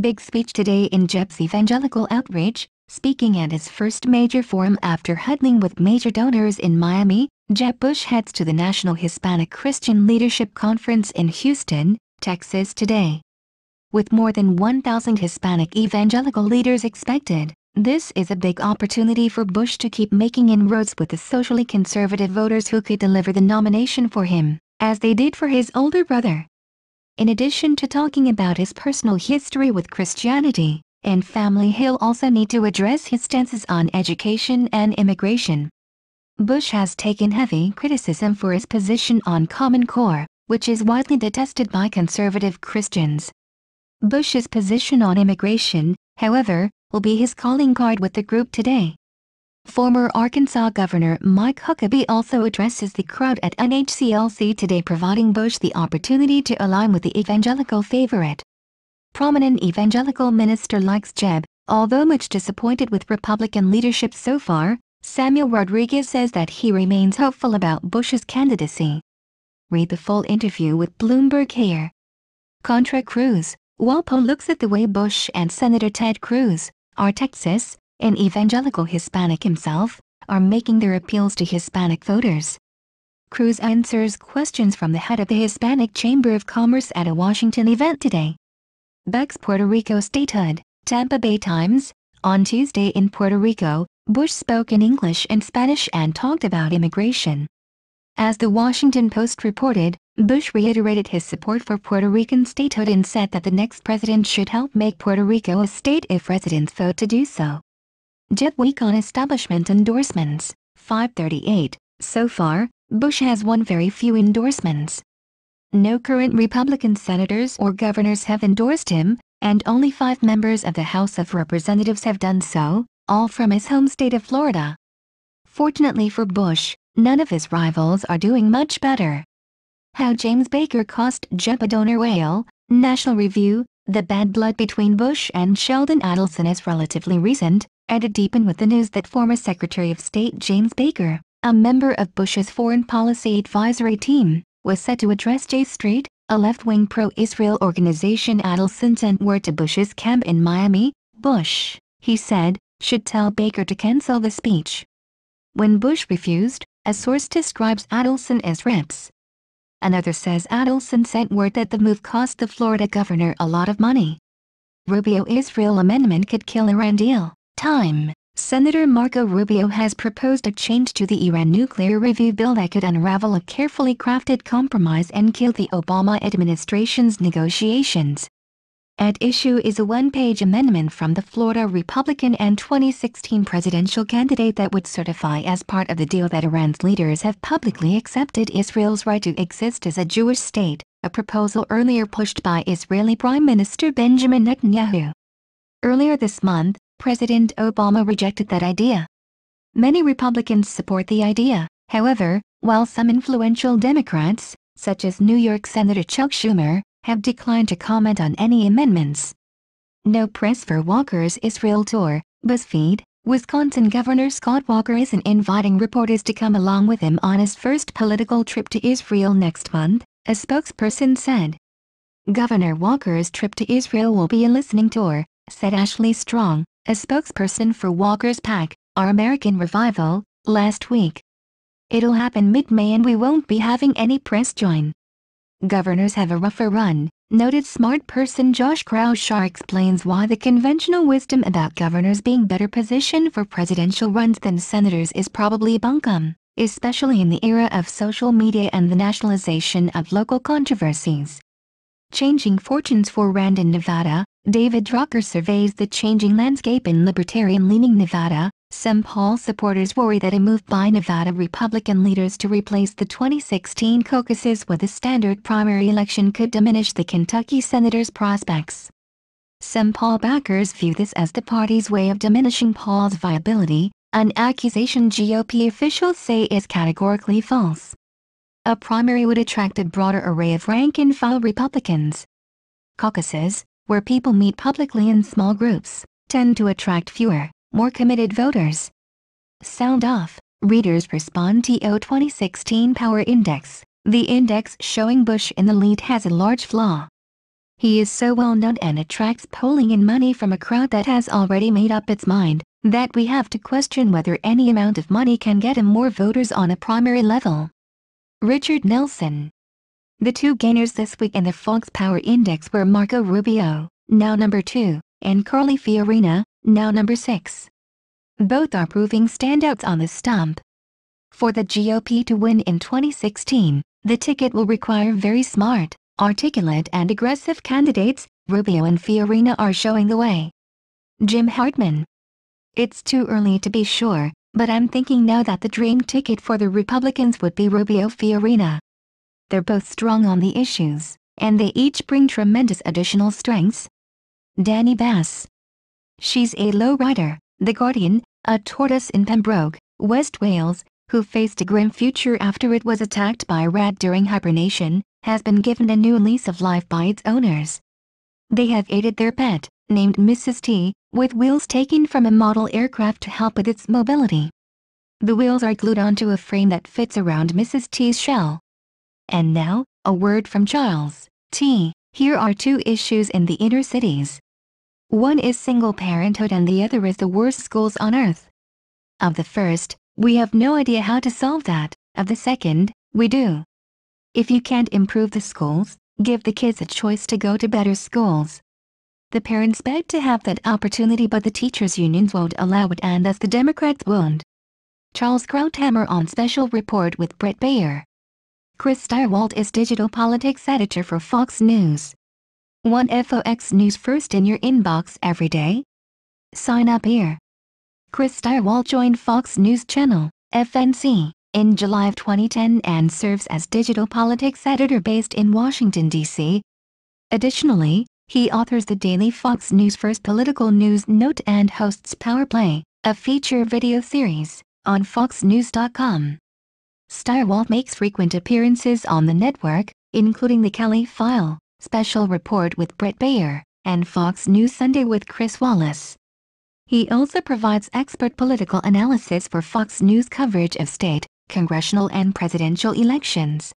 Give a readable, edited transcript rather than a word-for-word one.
Big speech today in Jeb's Evangelical outreach. Speaking at his first major forum after huddling with major donors in Miami, Jeb Bush heads to the National Hispanic Christian Leadership Conference in Houston, Texas today. With more than 1,000 Hispanic evangelical leaders expected, this is a big opportunity for Bush to keep making inroads with the socially conservative voters who could deliver the nomination for him, as they did for his older brother. In addition to talking about his personal history with Christianity and family, he'll also need to address his stances on education and immigration. Bush has taken heavy criticism for his position on Common Core, which is widely detested by conservative Christians. Bush's position on immigration, however, will be his calling card with the group today. Former Arkansas Governor Mike Huckabee also addresses the crowd at NHCLC today, providing Bush the opportunity to align with the evangelical favorite. Prominent evangelical minister likes Jeb, although much disappointed with Republican leadership so far. Samuel Rodriguez says that he remains hopeful about Bush's candidacy. Read the full interview with Bloomberg here. Contra Cruz. Walpole looks at the way Bush and Senator Ted Cruz, our Texas, an evangelical Hispanic himself, are making their appeals to Hispanic voters. Cruz answers questions from the head of the Hispanic Chamber of Commerce at a Washington event today. Beck's Puerto Rico statehood. Tampa Bay Times. On Tuesday in Puerto Rico, Bush spoke in English and Spanish and talked about immigration. As the Washington Post reported, Bush reiterated his support for Puerto Rican statehood and said that the next president should help make Puerto Rico a state if residents vote to do so. Jeb week on establishment endorsements. 538. So far, Bush has won very few endorsements. No current Republican senators or governors have endorsed him, and only 5 members of the House of Representatives have done so, all from his home state of Florida. Fortunately for Bush, none of his rivals are doing much better. How James Baker cost Jeb a donor whale. National Review. The bad blood between Bush and Sheldon Adelson is relatively recent, and it deepened with the news that former Secretary of State James Baker, a member of Bush's foreign policy advisory team, was set to address J Street, a left-wing pro-Israel organization. Adelson sent word to Bush's camp in Miami. Bush, he said, should tell Baker to cancel the speech. When Bush refused, a source describes Adelson as rips. Another says Adelson sent word that the move cost the Florida governor a lot of money. Rubio Israel amendment could kill Iran deal. Time. Senator Marco Rubio has proposed a change to the Iran nuclear review bill that could unravel a carefully crafted compromise and kill the Obama administration's negotiations. At issue is a one-page amendment from the Florida Republican and 2016 presidential candidate that would certify as part of the deal that Iran's leaders have publicly accepted Israel's right to exist as a Jewish state, a proposal earlier pushed by Israeli Prime Minister Benjamin Netanyahu. Earlier this month, President Obama rejected that idea. Many Republicans support the idea, however, while some influential Democrats, such as New York Senator Chuck Schumer, have declined to comment on any amendments. No press for Walker's Israel tour. BuzzFeed. Wisconsin Governor Scott Walker isn't inviting reporters to come along with him on his first political trip to Israel next month, a spokesperson said. Governor Walker's trip to Israel will be a listening tour, said Ashley Strong, a spokesperson for Walker's PAC, Our American Revival, last week. It'll happen mid-May and we won't be having any press join. Governors have a rougher run, noted smart person Josh Kraushaar explains why the conventional wisdom about governors being better positioned for presidential runs than senators is probably bunkum, especially in the era of social media and the nationalization of local controversies. Changing fortunes for Rand in Nevada. David Drucker surveys the changing landscape in libertarian-leaning Nevada. Some Paul supporters worry that a move by Nevada Republican leaders to replace the 2016 caucuses with a standard primary election could diminish the Kentucky senator's prospects. Some Paul backers view this as the party's way of diminishing Paul's viability, an accusation GOP officials say is categorically false. A primary would attract a broader array of rank-and-file Republicans. Caucuses, where people meet publicly in small groups, tend to attract fewer, more committed voters. Sound off. Readers respond to 2016 Power Index. The index showing Bush in the lead has a large flaw. He is so well known and attracts polling and money from a crowd that has already made up its mind that we have to question whether any amount of money can get him more voters on a primary level. Richard Nelson. The two gainers this week in the Fox Power Index were Marco Rubio, now number 2, and Carly Fiorina, now number 6. Both are proving standouts on the stump. For the GOP to win in 2016, the ticket will require very smart, articulate and aggressive candidates. Rubio and Fiorina are showing the way. Jim Hartman. It's too early to be sure, but I'm thinking now that the dream ticket for the Republicans would be Rubio-Fiorina. They're both strong on the issues, and they each bring tremendous additional strengths. Danny Bass. She's a lowrider, The Guardian, a tortoise in Pembroke, West Wales, who faced a grim future after it was attacked by a rat during hibernation, has been given a new lease of life by its owners. They have aided their pet, named Mrs. T, with wheels taken from a model aircraft to help with its mobility. The wheels are glued onto a frame that fits around Mrs. T's shell. And now, a word from Charles T. Here are two issues in the inner cities. One is single parenthood and the other is the worst schools on earth. Of the first, we have no idea how to solve that. Of the second, we do. If you can't improve the schools, give the kids a choice to go to better schools. The parents beg to have that opportunity, but the teachers' unions won't allow it, and thus the Democrats won't. Charles Krauthammer on Special Report with Bret Baier. Chris Stirewalt is digital politics editor for Fox News. Want FOX News first in your inbox every day? Sign up here. Chris Stirewalt joined Fox News Channel, FNC, in July of 2010 and serves as digital politics editor based in Washington, D.C. Additionally, he authors the daily Fox News First Political News Note and hosts Power Play, a feature video series, on foxnews.com. Stirewalt makes frequent appearances on the network, including The Kelly File, Special Report with Bret Baier, and Fox News Sunday with Chris Wallace. He also provides expert political analysis for Fox News coverage of state, congressional and presidential elections.